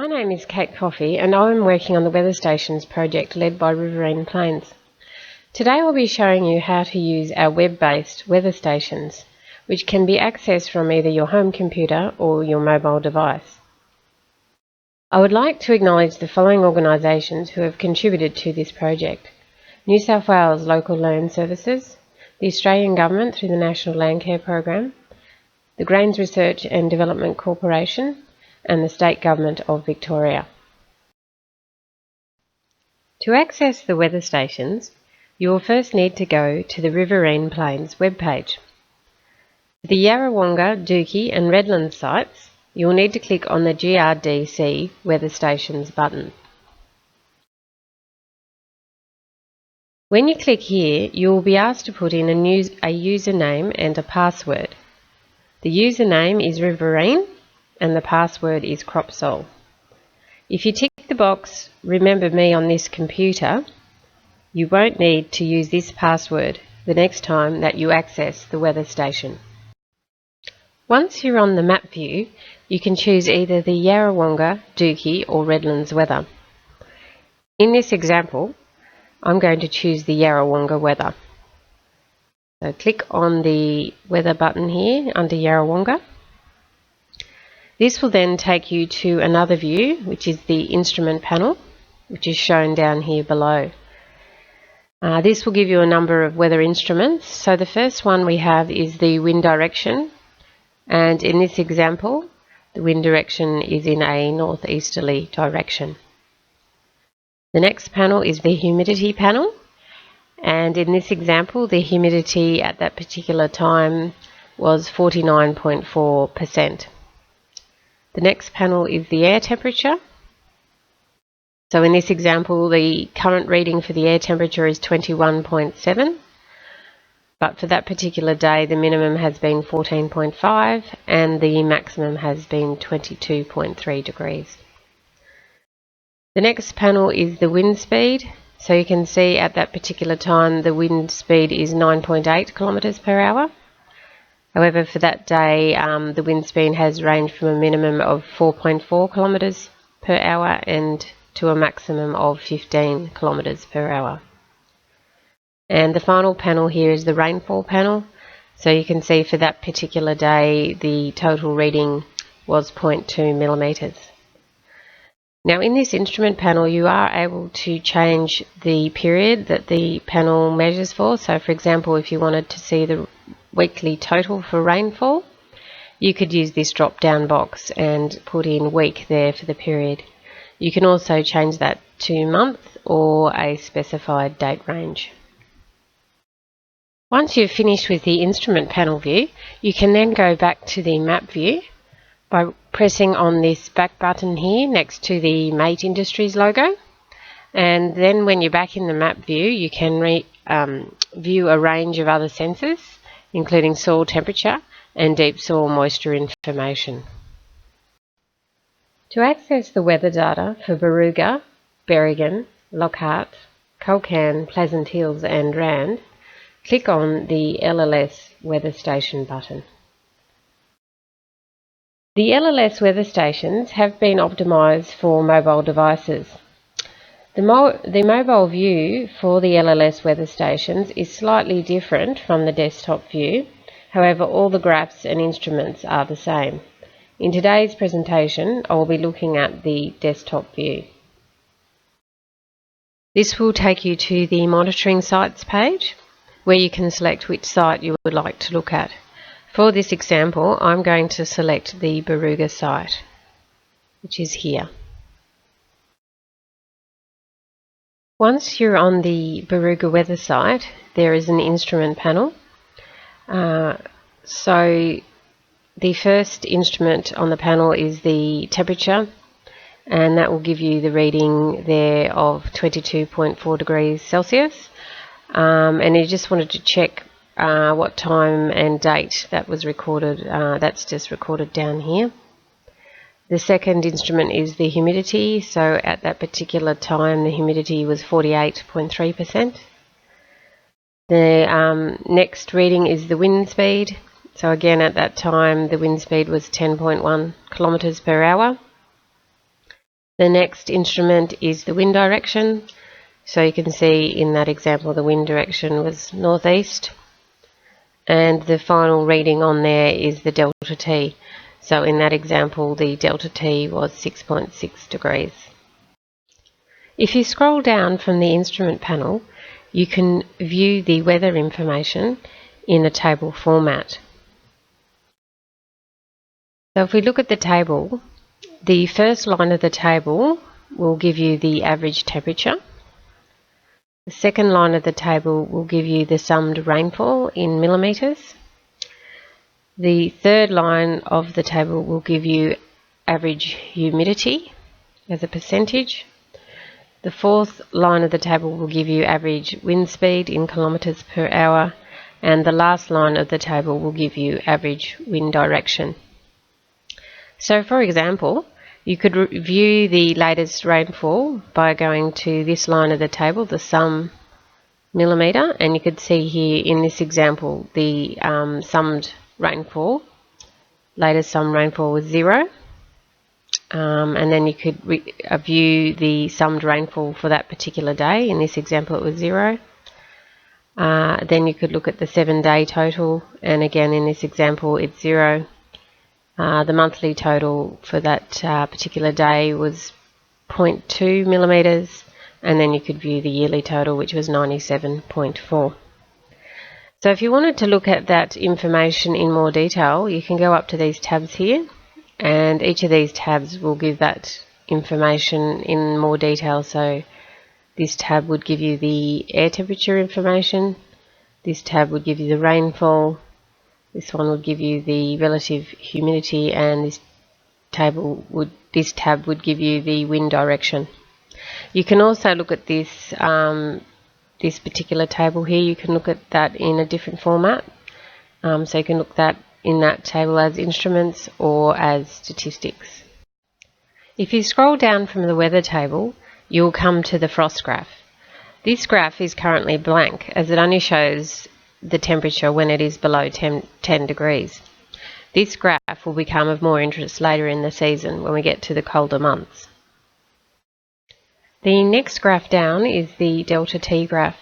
My name is Kate Coffey and I'm working on the Weather Stations project led by Riverine Plains. Today I'll be showing you how to use our web-based weather stations, which can be accessed from either your home computer or your mobile device. I would like to acknowledge the following organisations who have contributed to this project: New South Wales Local Land Services, the Australian Government through the National Landcare Program, the Grains Research and Development Corporation, and the State Government of Victoria. To access the weather stations, you will first need to go to the Riverine Plains webpage. For the Yarrawonga, Dookie and Redlands sites, you will need to click on the GRDC Weather Stations button. When you click here, you will be asked to put in a username and a password. The username is Riverine and the password is CropSol. If you tick the box "Remember me on this computer," you won't need to use this password the next time that you access the weather station. Once you're on the map view, you can choose either the Yarrawonga, Dookie or Redlands weather. In this example, I'm going to choose the Yarrawonga weather. So click on the weather button here under Yarrawonga. This will then take you to another view, which is the instrument panel, which is shown down here below. This will give you a number of weather instruments. So the first one we have is the wind direction, and in this example the wind direction is in a northeasterly direction. The next panel is the humidity panel, and in this example the humidity at that particular time was 49.4%. The next panel is the air temperature. So in this example, the current reading for the air temperature is 21.7, but for that particular day the minimum has been 14.5 and the maximum has been 22.3 degrees. The next panel is the wind speed. So you can see at that particular time the wind speed is 9.8 kilometres per hour. However, for that day, the wind speed has ranged from a minimum of 4.4 kilometres per hour and to a maximum of 15 kilometres per hour. And the final panel here is the rainfall panel. So you can see for that particular day, the total reading was 0.2 millimetres. Now in this instrument panel, you are able to change the period that the panel measures for. So for example, if you wanted to see the weekly total for rainfall, you could use this drop down box and put in week there for the period. You can also change that to month or a specified date range. Once you've finished with the instrument panel view, you can then go back to the map view by pressing on this back button here next to the Mate Industries logo, and then when you're back in the map view you can view a range of other sensors, including soil temperature and deep soil moisture information. To access the weather data for Barooga, Berrigan, Lockhart, Culcairn, Pleasant Hills and Rand, click on the LLS Weather Station button. The LLS weather stations have been optimised for mobile devices. The mobile view for the LLS weather stations is slightly different from the desktop view. However, all the graphs and instruments are the same. In today's presentation, I will be looking at the desktop view. This will take you to the monitoring sites page, where you can select which site you would like to look at. For this example, I'm going to select the Barooga site, which is here. Once you're on the Barooga weather site, there is an instrument panel. So the first instrument on the panel is the temperature, and that will give you the reading there of 22.4 degrees Celsius. And you just wanted to check what time and date that was recorded. That's just recorded down here. The second instrument is the humidity. So at that particular time the humidity was 48.3%. The next reading is the wind speed. So again at that time the wind speed was 10.1 kilometres per hour. The next instrument is the wind direction. So you can see in that example the wind direction was northeast, and the final reading on there is the delta T. So in that example the delta T was 6.6 degrees. If you scroll down from the instrument panel, you can view the weather information in a table format. So if we look at the table, the first line of the table will give you the average temperature. The second line of the table will give you the summed rainfall in millimetres. The third line of the table will give you average humidity as a percentage. The fourth line of the table will give you average wind speed in kilometres per hour, and the last line of the table will give you average wind direction. So for example, you could view the latest rainfall by going to this line of the table, the sum millimetre, and you could see here in this example the summed rainfall. Latest summed rainfall was 0. And then you could view the summed rainfall for that particular day. In this example it was 0. Then you could look at the 7-day total, and again in this example it's 0. The monthly total for that particular day was 0.2 millimetres, and then you could view the yearly total, which was 97.4. So if you wanted to look at that information in more detail, you can go up to these tabs here, and each of these tabs will give that information in more detail. So this tab would give you the air temperature information, this tab would give you the rainfall, this one would give you the relative humidity, and this tab would give you the wind direction. You can also look at this this particular table here. You can look at that in a different format. So you can look at that in that table as instruments or as statistics. If you scroll down from the weather table, you'll come to the frost graph. This graph is currently blank as it only shows the temperature when it is below 10 degrees. This graph will become of more interest later in the season when we get to the colder months. The next graph down is the delta T graph.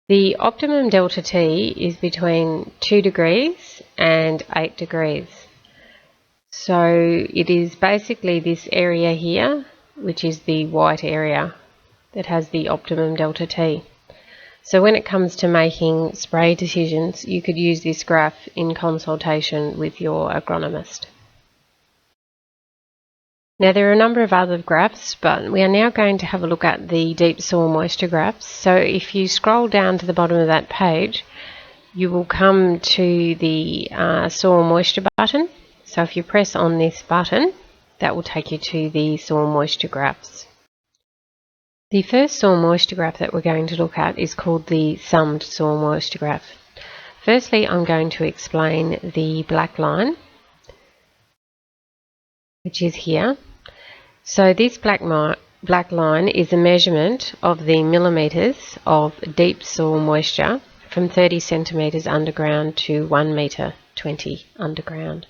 The optimum delta T is between 2 degrees and 8 degrees. So it is basically this area here, which is the white area, that has the optimum delta T. So when it comes to making spray decisions, you could use this graph in consultation with your agronomist. Now there are a number of other graphs, but we are now going to have a look at the deep soil moisture graphs. So if you scroll down to the bottom of that page, you will come to the soil moisture button. So if you press on this button, that will take you to the soil moisture graphs. The first soil moisture graph that we're going to look at is called the summed soil moisture graph. Firstly, I'm going to explain the black line, which is here. So this black line is a measurement of the millimetres of deep soil moisture from 30 centimetres underground to 1 metre 20 underground.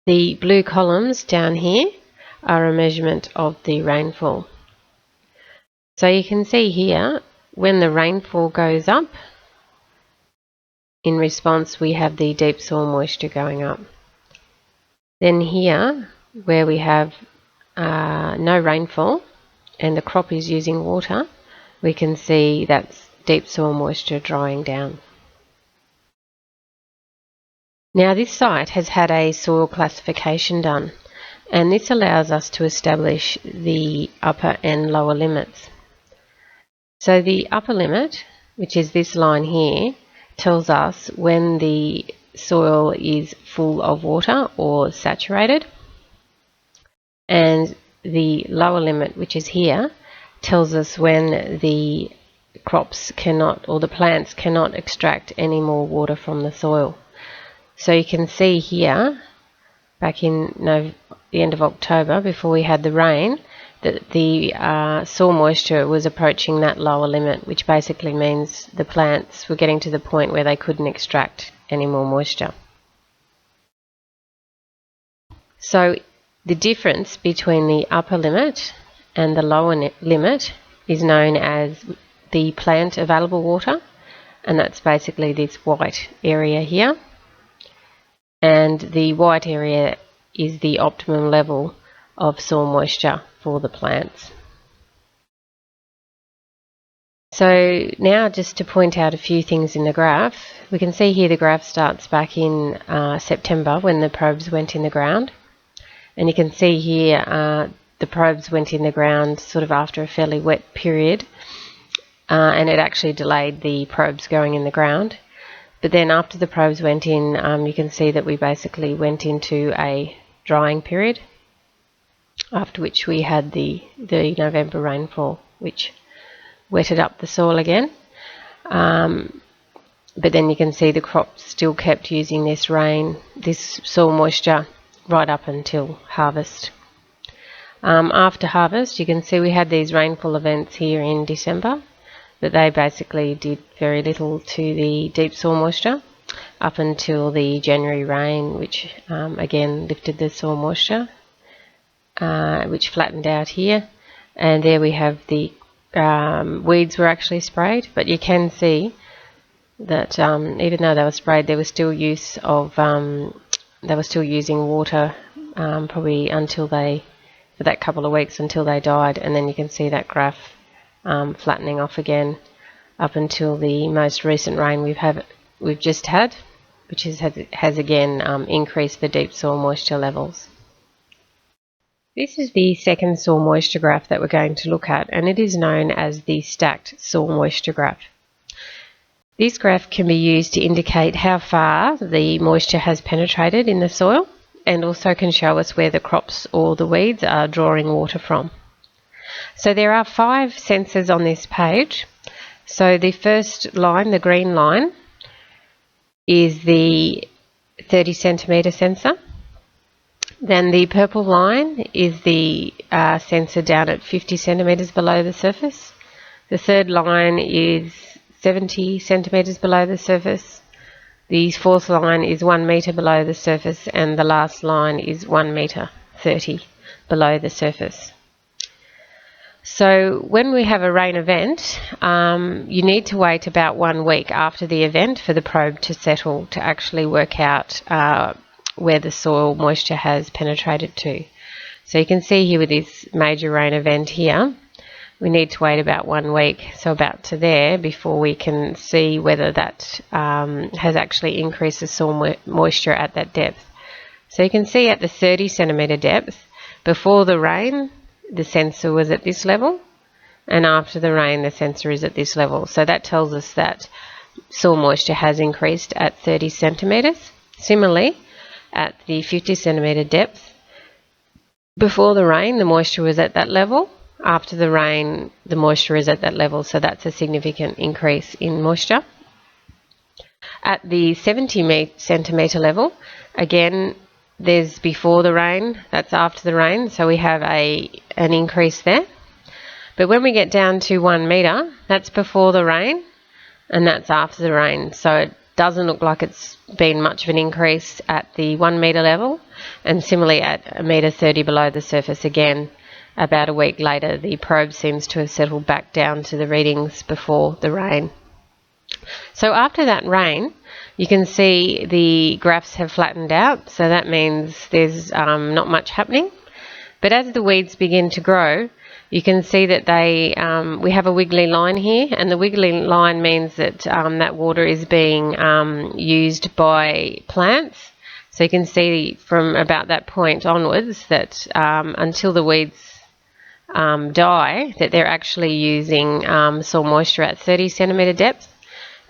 The blue columns down here are a measurement of the rainfall. So you can see here, when the rainfall goes up, in response we have the deep soil moisture going up. Then here, where we have no rainfall and the crop is using water, we can see that's deep soil moisture drying down. Now this site has had a soil classification done, and this allows us to establish the upper and lower limits. So the upper limit, which is this line here, tells us when the soil is full of water or saturated, and the lower limit, which is here, tells us when the crops cannot, or the plants cannot, extract any more water from the soil. So you can see here, back in the end of October, before we had the rain, that the soil moisture was approaching that lower limit, which basically means the plants were getting to the point where they couldn't extract any more moisture. So The difference between the upper limit and the lower limit is known as the plant available water, and that's basically this white area here. And the white area is the optimum level of soil moisture for the plants. So now just to point out a few things in the graph, we can see here the graph starts back in September when the probes went in the ground. And you can see here the probes went in the ground sort of after a fairly wet period, and it actually delayed the probes going in the ground. But then after the probes went in, you can see that we basically went into a drying period, after which we had the November rainfall, which wetted up the soil again. But then you can see the crops still kept using this rain, this soil moisture, right up until harvest. After harvest, you can see we had these rainfall events here in December, but they basically did very little to the deep soil moisture up until the January rain, which again lifted the soil moisture, which flattened out here. And there we have the weeds were actually sprayed, but you can see that even though they were sprayed, there was still use of they were still using water probably until for that couple of weeks until they died. And then you can see that graph flattening off again up until the most recent rain we've just had, which has again increased the deep soil moisture levels. This is the second soil moisture graph that we're going to look at, and it is known as the stacked soil moisture graph. This graph can be used to indicate how far the moisture has penetrated in the soil, and also can show us where the crops or the weeds are drawing water from. So there are 5 sensors on this page. So the first line, the green line, is the 30 centimetre sensor. Then the purple line is the sensor down at 50 centimetres below the surface. The third line is 70 centimetres below the surface. The fourth line is 1 metre below the surface, and the last line is 1 metre 30 below the surface. So when we have a rain event, you need to wait about 1 week after the event for the probe to settle to actually work out where the soil moisture has penetrated to. So you can see here with this major rain event here, we need to wait about 1 week, so about to there, before we can see whether that has actually increased the soil moisture at that depth. So you can see at the 30 centimetre depth, before the rain, the sensor was at this level, and after the rain, the sensor is at this level. So that tells us that soil moisture has increased at 30 centimetres. Similarly, at the 50 centimetre depth, before the rain, the moisture was at that level. After the rain, the moisture is at that level, so that's a significant increase in moisture. At the 70 centimetre level, again, there's before the rain, that's after the rain, so we have an increase there. But when we get down to 1 metre, that's before the rain, and that's after the rain. So it doesn't look like it's been much of an increase at the 1 metre level, and similarly at 1 metre 30 below the surface again. About a week later, the probe seems to have settled back down to the readings before the rain. So after that rain, you can see the graphs have flattened out, so that means there's not much happening. But as the weeds begin to grow, you can see that we have a wiggly line here, and the wiggly line means that that water is being used by plants. So you can see from about that point onwards that until the weeds die, that they're actually using soil moisture at 30 centimetre depth.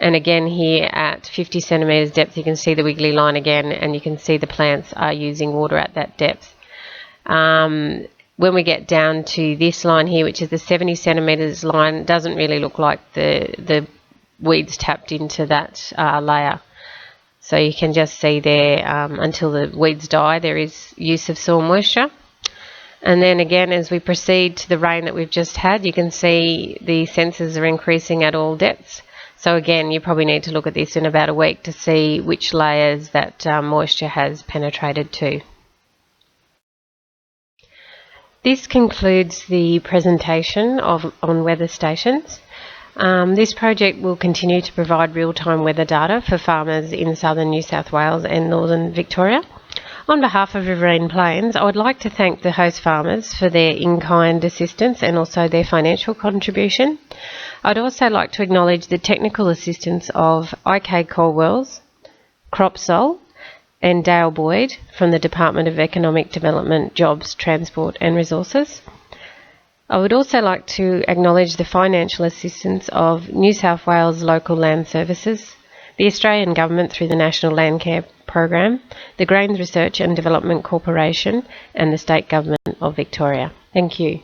And again here at 50 centimetres depth, you can see the wiggly line again, and you can see the plants are using water at that depth. When we get down to this line here, which is the 70 centimetres line, it doesn't really look like the weeds tapped into that layer. So you can just see there until the weeds die, there is use of soil moisture. And then again, as we proceed to the rain that we've just had, you can see the sensors are increasing at all depths. So again, you probably need to look at this in about a week to see which layers that moisture has penetrated to. This concludes the presentation on weather stations. This project will continue to provide real-time weather data for farmers in southern New South Wales and northern Victoria. On behalf of Riverine Plains, I would like to thank the host farmers for their in-kind assistance and also their financial contribution. I'd also like to acknowledge the technical assistance of IK Caldwells, Cropsol and Dale Boyd from the Department of Economic Development, Jobs, Transport and Resources. I would also like to acknowledge the financial assistance of New South Wales Local Land Services, the Australian Government through the National Landcare Program, the Grains Research and Development Corporation and the State Government of Victoria. Thank you.